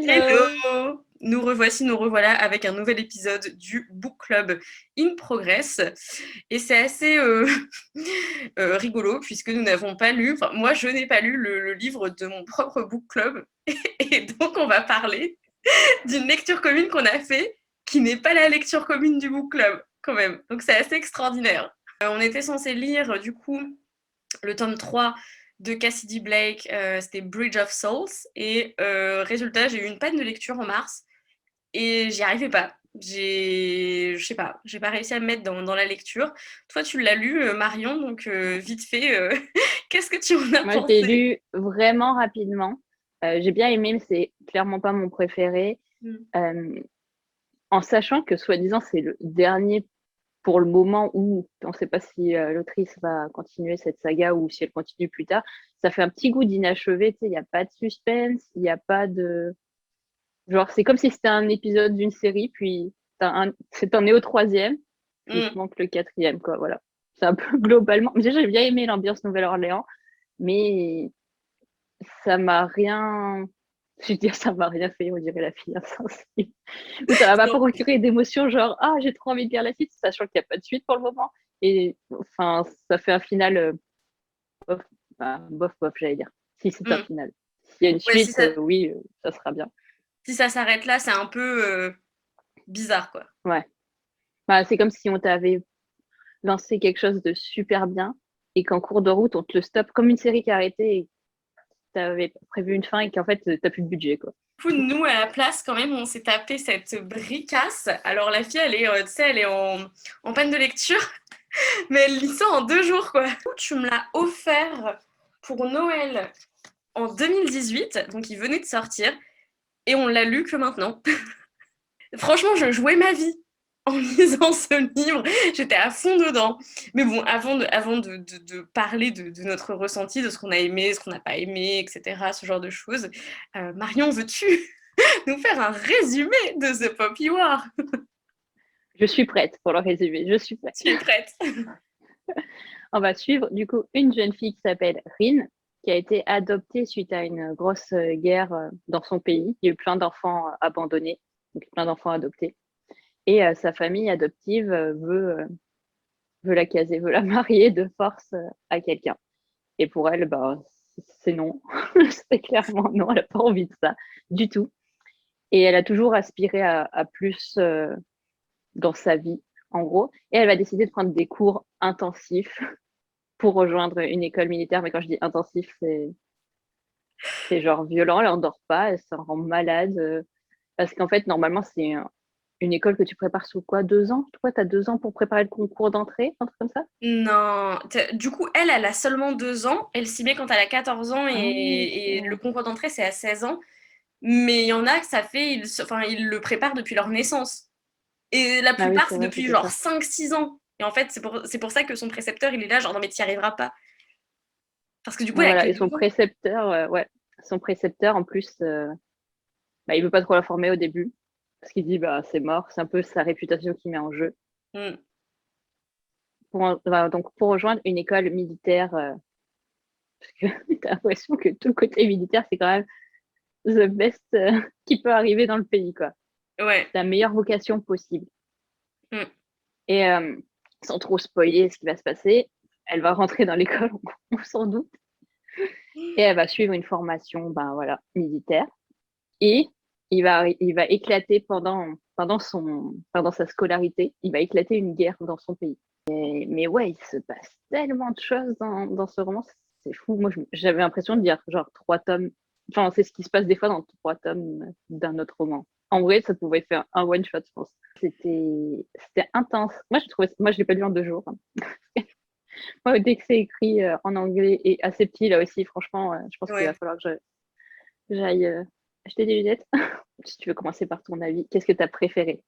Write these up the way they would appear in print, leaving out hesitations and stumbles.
Hello! Hello! Nous revoici, nous revoilà avec un nouvel épisode du Book Club in Progress. Et c'est assez rigolo puisque nous n'avons pas lu, enfin moi je n'ai pas lu le livre de mon propre Book Club. Et donc on va parler d'une lecture commune qu'on a fait qui n'est pas la lecture commune du Book Club quand même. Donc c'est assez extraordinaire. On était censé lire du coup le tome 3 de Cassidy Blake, c'était Bridge of Souls. Et résultat, j'ai eu une panne de lecture en mars et j'y arrivais pas. Je sais pas, j'ai pas réussi à me mettre dans la lecture. Toi, tu l'as lu, Marion, donc vite fait, qu'est-ce que tu en as Moi, je l'ai pensé? lu vraiment rapidement. J'ai bien aimé, mais c'est clairement pas mon préféré. Mm. Euh, En sachant que, soi-disant, c'est le dernier pour le moment où on ne sait pas si l'autrice va continuer cette saga ou si elle continue plus tard. Ça fait un petit goût d'inachevé, tu sais, il n'y a pas de suspense, il n'y a pas de... Genre, c'est comme si c'était un épisode d'une série, puis t'en es au troisième, puis il te Mm. manque le quatrième, quoi, voilà. C'est un peu globalement... Déjà, j'ai bien aimé l'ambiance Nouvelle-Orléans, mais ça m'a rien... Je veux dire, ça m'a rien fait, on dirait la fille insensible. Ou ça m'a pas procuré d'émotion, genre, ah, j'ai trop envie de lire la suite, sachant qu'il n'y a pas de suite pour le moment. Et enfin, ça fait un final bof, bof, bof, j'allais dire. Si c'est un Mm. final. S'il y a une Ouais, suite, oui, ça sera bien. si ça s'arrête là, c'est un peu bizarre, quoi. Ouais. Bah, c'est comme si on t'avait lancé quelque chose de super bien et qu'en cours de route, on te le stoppe comme une série qui a arrêté et t'avais prévu une fin et qu'en fait, t'as plus de budget, quoi. Du coup, nous, à la place, quand même, on s'est tapé cette bricasse. Alors, la fille, elle est, tu sais, elle est en panne de lecture. Mais elle lit ça en 2 jours, quoi. Tu me l'as offert pour Noël en 2018, donc il venait de sortir, et on l'a lu que maintenant. Franchement, je jouais ma vie en lisant ce livre, j'étais à fond dedans. Mais bon, avant de parler de notre ressenti, de ce qu'on a aimé, ce qu'on n'a pas aimé, etc., ce genre de choses, Marion, veux-tu nous faire un résumé de The Poppy War? Je suis prête pour le résumé, je suis prête. Tu es prête? On va suivre du coup une jeune fille qui s'appelle Rin, qui a été adoptée suite à une grosse guerre dans son pays. Il y a eu plein d'enfants abandonnés, donc plein d'enfants adoptés. Et sa famille adoptive veut la caser, veut la marier de force à quelqu'un. Et pour elle, bah, c'est non. C'est clairement non, elle n'a pas envie de ça du tout. Et elle a toujours aspiré à plus dans sa vie, en gros. Et elle va décider de prendre des cours intensifs pour rejoindre une école militaire. Mais quand je dis intensif, c'est genre violent, elle n'endort pas, elle se rend malade. Parce qu'en fait, normalement, c'est une école que tu prépares sous quoi? 2 ans? Toi, tu as 2 ans pour préparer le concours d'entrée, un truc comme ça? Non. Du coup, elle a seulement 2 ans. Elle s'y met quand elle a 14 ans Ah oui, et le concours d'entrée, c'est à 16 ans. Mais il y en a que ça fait, enfin, ils le préparent depuis leur naissance. Et la ah oui, plupart, c'est c'est vrai, depuis c'était genre ça. 5 6 ans. Et en fait, c'est pour ça que son précepteur, il est là, genre, non, mais t'y arriveras pas. Parce que du coup, elle a que Voilà, et 12 son ans. précepteur, ouais, son précepteur, en plus, bah, il veut pas trop la former au début, parce qu'il dit, bah, c'est mort, c'est un peu sa réputation qui met en jeu. Mm. Bah, donc, pour rejoindre une école militaire, parce que t'as l'impression que tout le côté militaire, c'est quand même the best qui peut arriver dans le pays, quoi. Ouais. La meilleure vocation possible. Mm. Et sans trop spoiler ce qui va se passer, elle va rentrer dans l'école, on s'en doute, et elle va suivre une formation ben, voilà, militaire. Et il va éclater pendant sa scolarité, il va éclater une guerre dans son pays. Mais ouais, il se passe tellement de choses dans ce roman, c'est fou. Moi, j'avais l'impression de dire genre 3 tomes. Enfin, c'est ce qui se passe des fois dans 3 tomes d'un autre roman. En vrai, ça pouvait faire un one shot, je pense. C'était intense. Moi, je l'ai pas lu en 2 jours, hein. Moi, dès que c'est écrit en anglais et assez petit, là aussi, franchement, je pense qu'il va Ouais. falloir que j'aille acheter des lunettes. Si tu veux commencer par ton avis, qu'est-ce que tu as préféré?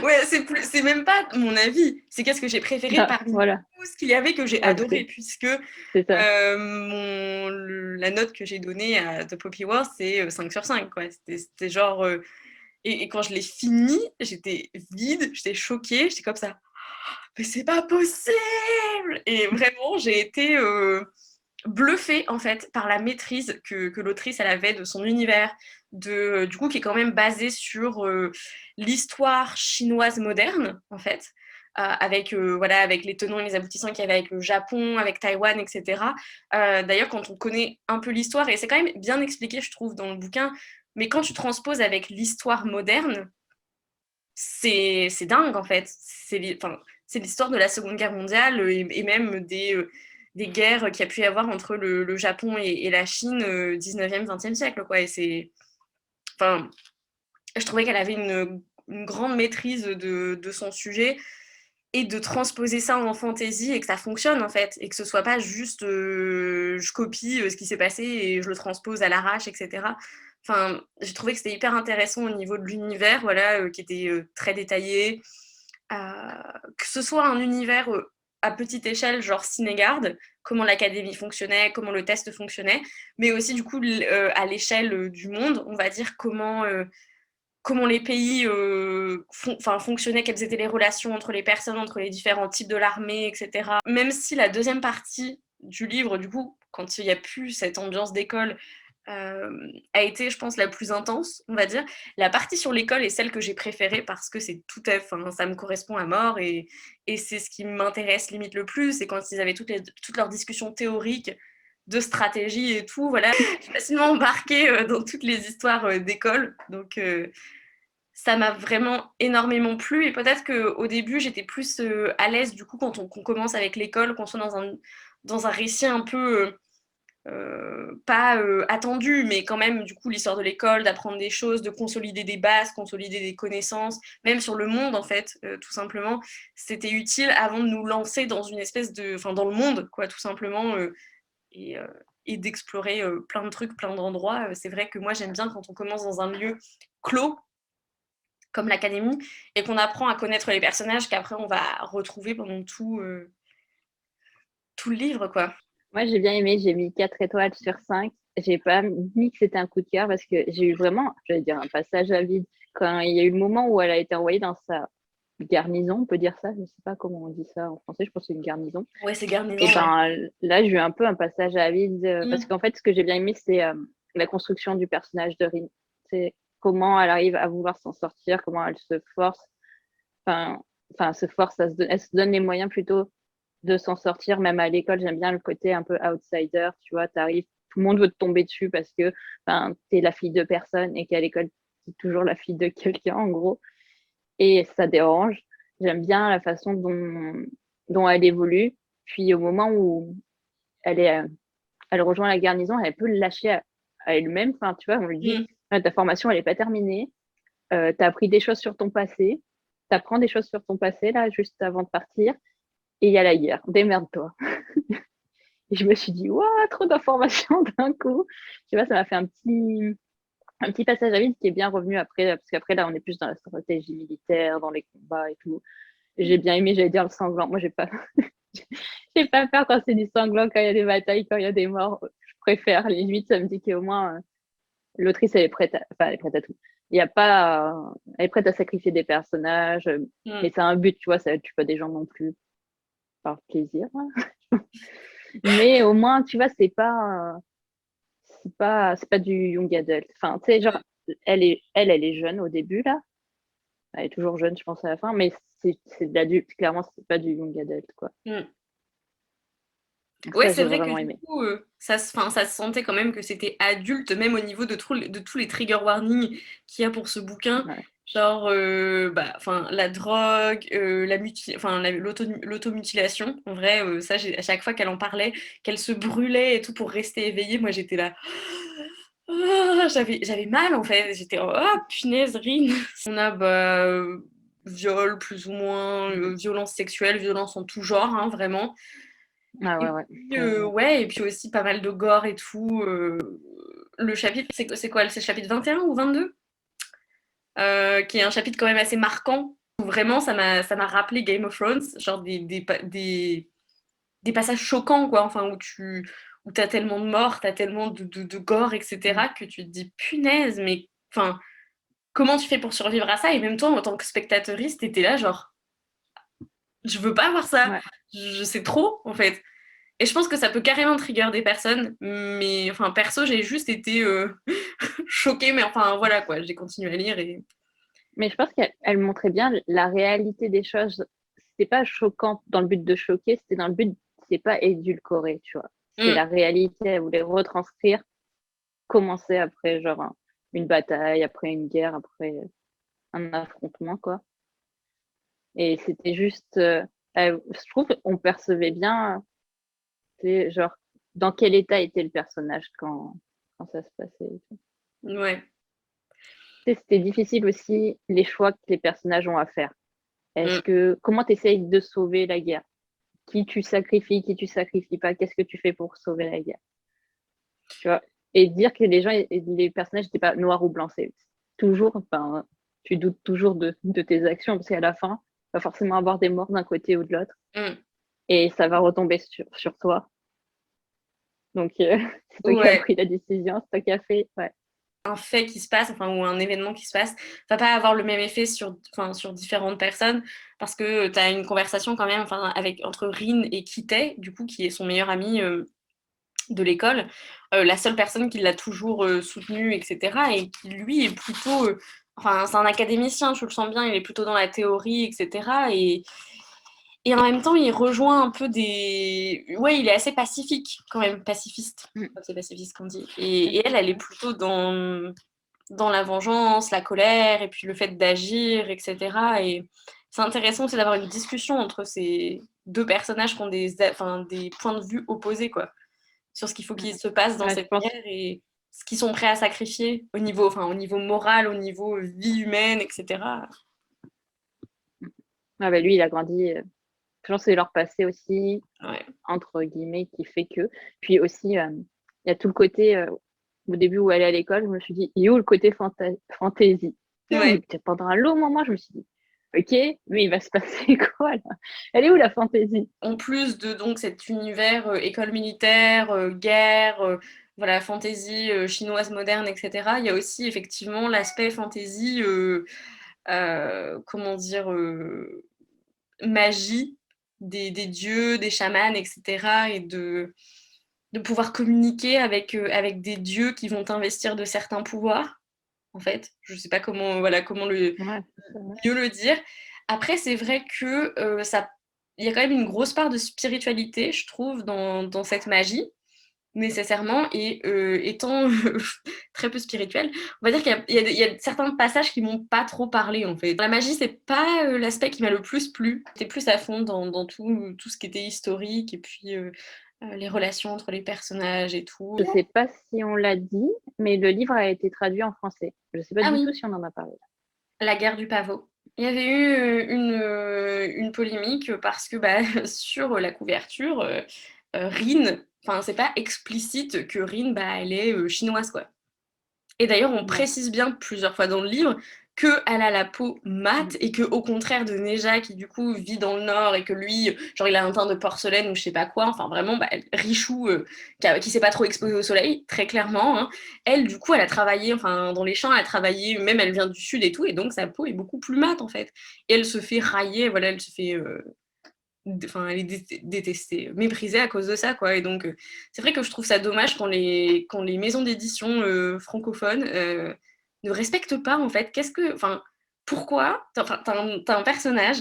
Ouais, c'est même pas mon avis. C'est qu'est-ce que j'ai préféré Ah, parmi voilà, tout ce qu'il y avait que j'ai ouais, adoré, puisque c'est ça. la note que j'ai donnée à The Poppy War, c'est 5 sur 5, quoi. C'était genre. Et quand je l'ai fini, j'étais vide, j'étais choquée, j'étais comme ça. Mais c'est pas possible! Et vraiment, j'ai été bluffée, en fait, par la maîtrise que l'autrice, elle avait de son univers, du coup, qui est quand même basée sur l'histoire chinoise moderne, en fait, avec les tenants et les aboutissants qu'il y avait avec le Japon, avec Taïwan, etc. D'ailleurs, quand on connaît un peu l'histoire, et c'est quand même bien expliqué, je trouve, dans le bouquin, mais quand tu transposes avec l'histoire moderne, c'est dingue, en fait. C'est l'histoire de la Seconde Guerre mondiale et même des guerres qu'il y a pu y avoir entre le Japon et la Chine 19e, 20e siècle, quoi. Et enfin, je trouvais qu'elle avait une grande maîtrise de son sujet et de transposer ça en fantaisie et que ça fonctionne, en fait, et que ce soit pas juste je copie ce qui s'est passé et je le transpose à l'arrache, etc. Enfin, j'ai trouvé que c'était hyper intéressant au niveau de l'univers, voilà, qui était très détaillé, que ce soit un univers à petite échelle, genre Cinégarde, comment l'académie fonctionnait, comment le test fonctionnait, mais aussi du coup à l'échelle du monde, on va dire comment les pays fonctionnaient, quelles étaient les relations entre les personnes, entre les différents types de l'armée, etc. Même si la deuxième partie du livre, du coup, quand il n'y a plus cette ambiance d'école, a été, je pense, la plus intense, on va dire. La partie sur l'école est celle que j'ai préférée parce que c'est ça me correspond à mort et c'est ce qui m'intéresse limite le plus. Et quand ils avaient toutes leurs discussions théoriques de stratégie et tout, voilà, je suis facilement embarquée dans toutes les histoires d'école. Donc, ça m'a vraiment énormément plu et peut-être qu'au début j'étais plus à l'aise du coup quand qu'on commence avec l'école, qu'on soit dans un récit un peu pas attendu, mais quand même du coup l'histoire de l'école, d'apprendre des choses, de consolider des bases, consolider des connaissances, même sur le monde en fait, tout simplement, c'était utile avant de nous lancer dans une espèce dans le monde quoi, tout simplement, et, euh, et d'explorer plein de trucs, plein d'endroits. C'est vrai que moi j'aime bien quand on commence dans un lieu clos comme l'académie, et qu'on apprend à connaître les personnages qu'après on va retrouver pendant tout le livre, quoi. Moi, j'ai bien aimé, j'ai mis 4 étoiles sur 5. J'ai pas mis que c'était un coup de cœur parce que j'ai eu vraiment, je vais dire, un passage à vide. Quand il y a eu le moment où elle a été envoyée dans sa garnison, on peut dire ça, je sais pas comment on dit ça en français, je pense que c'est une garnison. Ouais, c'est garnison, Et ouais. ben là, j'ai eu un peu un passage à vide parce qu'en fait, ce que j'ai bien aimé, c'est la construction du personnage de Rin. C'est comment elle arrive à vouloir s'en sortir, comment elle se force, enfin, se force, elle se donne les moyens plutôt de s'en sortir, même à l'école. J'aime bien le côté un peu outsider, tu vois, t'arrives, tout le monde veut te tomber dessus parce que t'es la fille de personne et qu'à l'école, t'es toujours la fille de quelqu'un, en gros. Et ça dérange. J'aime bien la façon dont elle évolue. Puis au moment où elle est, elle rejoint la garnison, elle peut le lâcher à elle-même. Enfin, tu vois, on lui dit, Mm. ah, ta formation, elle n'est pas terminée. Tu as appris des choses sur ton passé. Tu apprends des choses sur ton passé, là, juste avant de partir. Et il y a la guerre. Démerde-toi. Et je me suis dit, waouh, trop d'informations d'un coup. Tu vois, ça m'a fait un petit passage à vide qui est bien revenu après, parce qu'après, là, on est plus dans la stratégie militaire, dans les combats et tout. J'ai bien aimé, j'allais dire le sanglant. Moi, j'ai pas, j'ai pas peur quand c'est du sanglant, quand il y a des batailles, quand il y a des morts. Je préfère. Limite, ça me dit qu'au moins, l'autrice, elle est prête elle est prête à tout. Il y a pas, elle est prête à sacrifier des personnages, mais Mm. c'est un but, tu vois, ça tue pas des gens non plus par plaisir. Hein. Mais au moins, tu vois, c'est pas du young adult. Enfin, tu sais, genre, elle est jeune au début, là. Elle est toujours jeune, je pense, à la fin, mais c'est de l'adulte. Clairement, c'est pas du young adult, quoi. Mm. Donc Ouais, ça, c'est j'ai vrai que vraiment du aimé. coup, ça se sentait quand même que c'était adulte, même au niveau de tous les trigger warnings qu'il y a pour ce bouquin. Ouais. Genre, la drogue, l'automutilation. En vrai, ça, à chaque fois qu'elle en parlait, qu'elle se brûlait et tout pour rester éveillée, moi j'étais là. Ah, j'avais mal en fait. J'étais, oh punaise, Rin. On a viol, plus ou moins, violence sexuelle, violence en tout genre, hein, vraiment. Ah ouais, Et ouais. puis, ouais, et puis aussi pas mal de gore et tout. Le chapitre, c'est quoi? C'est le chapitre 21 ou 22? Qui est un chapitre quand même assez marquant. Où vraiment, ça m'a rappelé Game of Thrones, genre des passages choquants, quoi. Enfin, où t'as tellement de morts, t'as tellement de gore, Mm. etc., que tu te dis, punaise, mais enfin, comment tu fais pour survivre à ça? Et même toi, en tant que spectatrice, t'étais là, genre, je veux pas voir ça. Ouais. Je sais trop, en fait. Et je pense que ça peut carrément trigger des personnes, mais enfin, perso, j'ai juste été choquée, mais enfin, voilà, quoi, j'ai continué à lire et... Mais je pense qu'elle montrait bien la réalité des choses. C'était pas choquant dans le but de choquer, c'était dans le but, c'est pas édulcoré, tu vois. C'est Mm, la réalité, elle voulait retranscrire, commencer après, genre, une bataille, après une guerre, après un affrontement, quoi. Et c'était juste, je trouve qu'on percevait bien, c'est genre, dans quel état était le personnage quand ça se passait. Et tout. ouais. Tu sais, c'était difficile aussi les choix que les personnages ont à faire. Mm. Comment tu essayes de sauver la guerre? Qui tu sacrifies pas? Qu'est-ce que tu fais pour sauver la guerre? Tu vois? Et dire que les personnages n'étaient pas noirs ou blancs, c'est toujours, enfin, tu doutes toujours de tes actions parce qu'à la fin, il va forcément avoir des morts d'un côté ou de l'autre Mm. et ça va retomber sur toi. Donc, c'est toi qui as Ouais. pris la décision, c'est toi qui as fait. Ouais. Un fait qui se passe, enfin, ou un événement qui se passe, va pas avoir le même effet sur, enfin, sur différentes personnes, parce que tu as une conversation quand même, enfin, avec, entre Rin et Kitay, du coup, qui est son meilleur ami de l'école, la seule personne qui l'a toujours soutenu, etc., et qui, lui, est plutôt... enfin, c'est un académicien, je le sens bien, il est plutôt dans la théorie, etc., et en même temps, il rejoint un peu des... Ouais, il est assez pacifique, quand même, pacifiste. Mm. C'est pacifiste qu'on dit. Et elle, elle est plutôt dans la vengeance, la colère, et puis le fait d'agir, etc. Et c'est intéressant aussi d'avoir une discussion entre ces deux personnages qui ont enfin, des points de vue opposés, quoi, sur ce qu'il faut qu'il se passe dans Ouais, je cette pense. guerre et ce qu'ils sont prêts à sacrifier au niveau, enfin, au niveau moral, au niveau vie humaine, etc. Ah bah lui, il a grandi. Je pense que c'est leur passé aussi, Ouais. entre guillemets, qui fait que. Puis aussi, il y a tout le côté, au début où elle est à l'école, je me suis dit, il est où le côté fantasy? Ouais. Pendant un long moment, je me suis dit, ok, mais il va se passer quoi là? Elle est où la fantaisie? En plus de donc cet univers école militaire, guerre, voilà, fantaisie chinoise moderne, etc., il y a aussi effectivement l'aspect fantaisie, comment dire, magie des dieux, des chamans, etc., et de pouvoir communiquer avec des dieux qui vont investir de certains pouvoirs, en fait. Je ne sais pas comment, voilà, comment Ouais, c'est ça, ouais. mieux le dire. Après, c'est vrai que il y a quand même une grosse part de spiritualité, je trouve, dans cette magie, nécessairement, et étant très peu spirituelle, on va dire qu'il y a certains passages qui m'ont pas trop parlé, en fait. La magie, c'est pas l'aspect qui m'a le plus plu. J'étais plus à fond dans tout ce qui était historique, et puis les relations entre les personnages et tout. Je sais pas si on l'a dit, mais le livre a été traduit en français. Je sais pas Ah du oui, tout si on en a parlé. la guerre du pavot. Il y avait eu une polémique parce que bah, sur la couverture, Rin, enfin c'est pas explicite que Rin, bah, elle est chinoise, quoi. Et d'ailleurs, on Ouais. précise bien plusieurs fois dans le livre qu'elle a la peau Mm. mate et que au contraire de Neja qui du coup vit dans le nord et que lui, genre il a un teint de porcelaine ou je sais pas quoi, enfin vraiment bah, Richou qui s'est pas trop exposé au soleil, très clairement, hein. Elle du coup elle a travaillé, enfin dans les champs, elle a travaillé, même elle vient du sud et tout, et donc sa peau est beaucoup plus mate en fait. Et elle se fait railler, voilà, elle se fait enfin, elle est détestée, méprisée à cause de ça, quoi. Et donc, c'est vrai que je trouve ça dommage quand les maisons d'édition francophones ne respectent pas, en fait. Enfin, pourquoi, t'as un personnage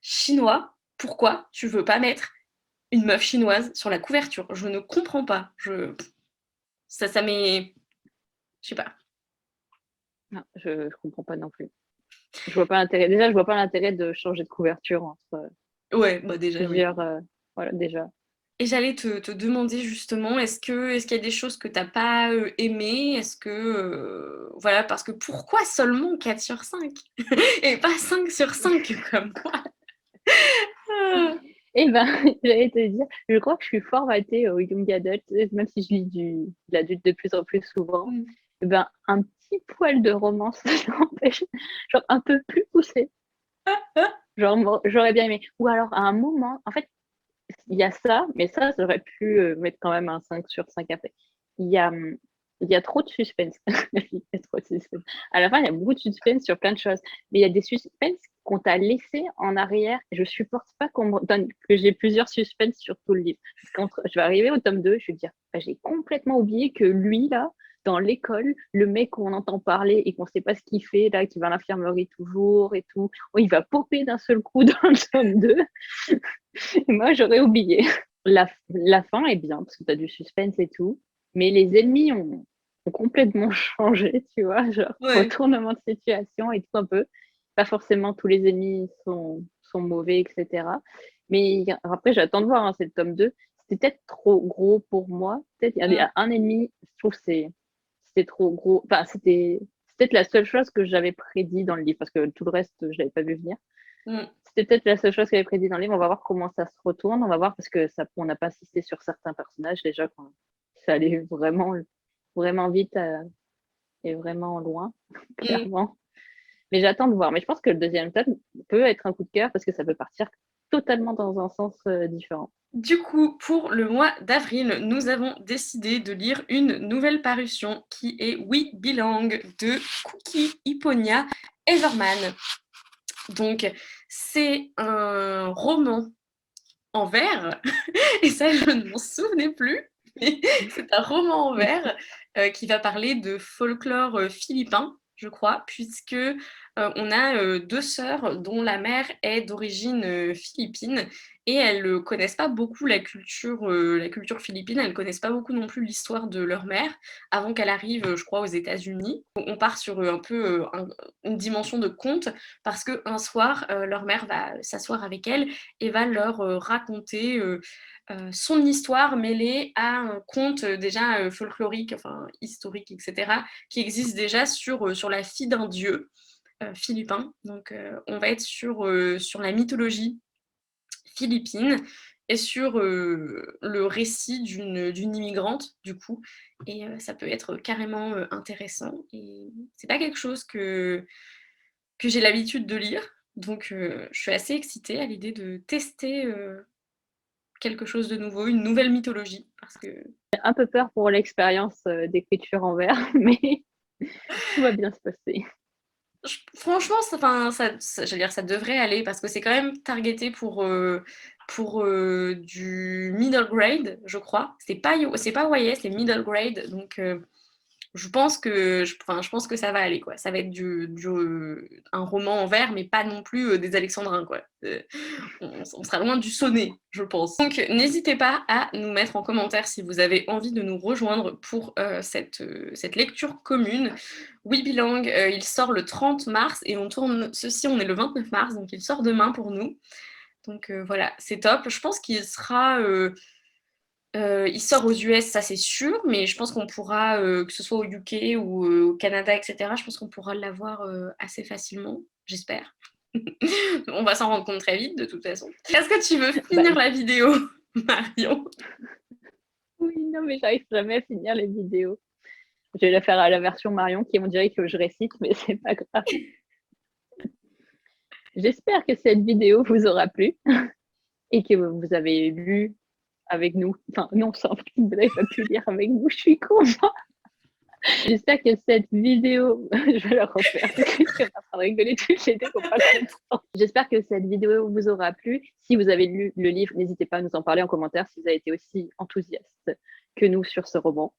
chinois, pourquoi tu veux pas mettre une meuf chinoise sur la couverture? Je ne comprends pas. Ça m'est, je sais pas. Non, je comprends pas non plus. Je vois pas l'intérêt. Déjà, je vois pas l'intérêt de changer de couverture entre Ouais, bah déjà, oui. plusieurs. Voilà, déjà. Et j'allais te demander justement, est-ce qu'il y a des choses que t'as pas aimées? Est-ce que, voilà, parce que pourquoi seulement 4 sur 5 et pas 5 sur 5 comme moi? Ah. Eh ben, j'allais te dire, je crois que je suis formatée au young adult, même si je lis de l'adulte de plus en plus souvent. Mm. Eh ben, un petit poil de romance, ça n'empêche, genre un peu plus poussé. Genre, moi, j'aurais bien aimé. Ou alors, à un moment, en fait, il y a ça, mais ça, j'aurais pu mettre quand même un 5 sur 5 après. Il y a, il y a trop de suspense. Il y a trop de suspense. À la fin, il y a beaucoup de suspense sur plein de choses. Mais il y a des suspens qu'on t'a laissé en arrière. Je supporte pas qu'on me donne, que j'ai plusieurs suspens sur tout le livre. Quand je vais arriver au tome 2, je vais dire, bah, j'ai complètement oublié que lui, là, dans l'école, le mec qu'on entend parler et qu'on sait pas ce qu'il fait, là, qui va à l'infirmerie toujours et tout, oh, il va popper d'un seul coup dans le tome 2. Et moi, j'aurais oublié. La fin est bien, parce que tu as du suspense et tout, mais les ennemis ont complètement changé, tu vois, genre Ouais. retournement de situation et tout un peu. Pas forcément tous les ennemis sont mauvais, etc. Mais après, j'attends de voir, hein, c'est le tome 2. C'était peut-être trop gros pour moi. Peut-être il y a un ennemi, je trouve que c'était trop gros. Enfin, c'était peut-être la seule chose que j'avais prédit dans le livre, parce que tout le reste, je l'avais pas vu venir. C'était peut-être la seule chose que j'avais prédit dans le livre. On va voir comment ça se retourne. On va voir parce que on n'a pas assisté sur certains personnages déjà. Quand ça allait vraiment, vraiment vite et vraiment loin, clairement. Mais j'attends de voir. Mais je pense que le deuxième tome peut être un coup de cœur parce que ça peut partir totalement dans un sens différent. Du coup, pour le mois d'avril, nous avons décidé de lire une nouvelle parution qui est We Belong de Cookie Hipponia Everman. Donc, c'est un roman en vers, et ça, je ne m'en souvenais plus. Mais c'est un roman en vers qui va parler de folklore philippin, je crois, puisque on a deux sœurs dont la mère est d'origine philippine et elles ne connaissent pas beaucoup la culture philippine, elles ne connaissent pas beaucoup non plus l'histoire de leur mère avant qu'elle arrive, je crois, aux États-Unis. On part sur un peu une dimension de conte parce qu'un soir, leur mère va s'asseoir avec elles et va leur raconter son histoire mêlée à un conte déjà folklorique, enfin historique, etc., qui existe déjà sur la fille d'un dieu philippin. Donc on va être sur la mythologie philippine et sur le récit d'une immigrante, du coup. Et ça peut être carrément intéressant. Et c'est pas quelque chose que j'ai l'habitude de lire. Donc je suis assez excitée à l'idée de tester quelque chose de nouveau, une nouvelle mythologie. Parce que... J'ai un peu peur pour l'expérience d'écriture en vers, mais tout va bien se passer. Franchement, j'allais dire, ça devrait aller parce que c'est quand même targeté pour du middle grade, je crois. C'est pas YA, c'est middle grade. Donc, je pense que ça va aller, quoi. Ça va être un roman en vers, mais pas non plus des alexandrins, quoi. On sera loin du sonnet, je pense. Donc, n'hésitez pas à nous mettre en commentaire si vous avez envie de nous rejoindre pour cette lecture commune. We Belong, il sort le 30 mars et on tourne ceci, on est le 29 mars, donc il sort demain pour nous. Donc voilà, c'est top. Je pense qu'il sera... il sort aux US, ça c'est sûr, mais je pense qu'on pourra, que ce soit au UK ou au Canada, etc., je pense qu'on pourra l'avoir assez facilement, j'espère. On va s'en rendre compte très vite, de toute façon. Est-ce que tu veux finir la vidéo, Marion? Oui, non, mais j'arrive jamais à finir les vidéos. Je vais la faire à la version Marion qui on dirait que je récite, mais c'est pas grave. J'espère que cette vidéo vous aura plu et que vous avez lu avec nous. Enfin, non, ça, vous n'avez pas pu lire avec nous, je suis contente. J'espère que cette vidéo, je vais la refaire parce que je suis en train de rigoler toutes les deux, pas contente. J'espère que cette vidéo vous aura plu. Si vous avez lu le livre, n'hésitez pas à nous en parler en commentaire si vous avez été aussi enthousiaste que nous sur ce roman.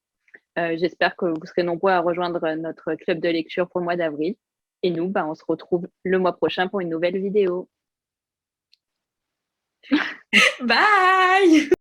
J'espère que vous serez nombreux à rejoindre notre club de lecture pour le mois d'avril. Et nous, on se retrouve le mois prochain pour une nouvelle vidéo. Bye!